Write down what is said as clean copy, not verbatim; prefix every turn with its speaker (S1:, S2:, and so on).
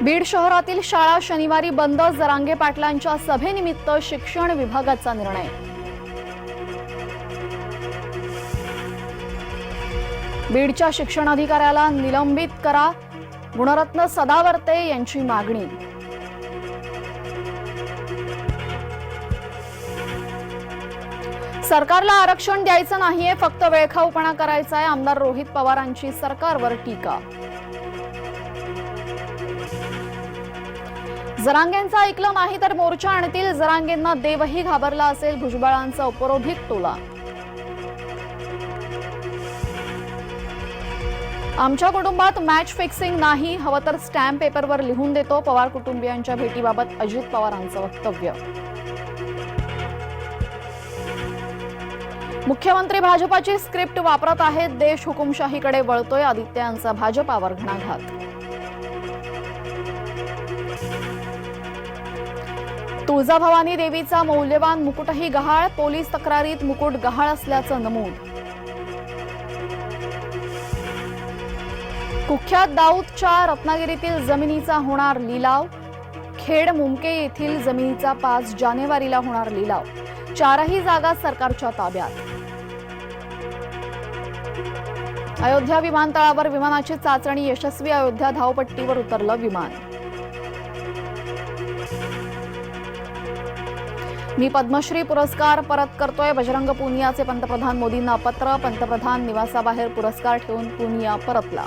S1: बीड शहरातील शाळा शनिवारी बंद, जरांगे पाटलांच्या सभेनिमित्त शिक्षण विभागाचा निर्णय। बीडच्या शिक्षणाधिकाऱ्याला निलंबित करा, गुणरत्न सदावर्ते यांची मागणी। सरकारला आरक्षण द्यायचं नाहीये, फक्त वेळखाऊपणा करायचा आहे, आमदार रोहित पवारांची सरकारवर टीका। जरांगेंचं ऐकलं नाही तर मोर्चा आणतील, जरांगेंना देवही घाबरला असेल, भुजबळांचा उपरोधिक टोला। आमच्या कुटुंबात मॅच फिक्सिंग नाही, हवं तर स्टॅम्प पेपरवर लिहून देतो, पवार कुटुंबियांच्या भेटीबाबत अजित पवारांचं वक्तव्य। मुख्यमंत्री भाजपाची स्क्रिप्ट वापरत आहेत, देश हुकुमशाहीकडे वळतोय, आदित्य यांचा भाजपावर घणाघात। तुळजाभवानी देवीचा मौल्यवान मुकुटही गहाळ, पोलीस तक्रारीत मुकुट गहाळ असल्याचं नमूद। कुख्यात दाऊदच्या रत्नागिरीतील जमिनीचा होणार लिलाव, खेड मुमके येथील जमिनीचा 5 जानेवारीला होणार लिलाव, 4ही जागा सरकारच्या ताब्यात। अयोध्या विमानतळावर विमानाची चाचणी यशस्वी, अयोध्या धावपट्टीवर उतरलं विमान। मी पद्मश्री पुरस्कार परत करतोय, बजरंग पुनियाचे पंतप्रधान मोदींना पत्र, पंतप्रधान निवासाबाहेर पुरस्कार ठेवून पुनिया परतला।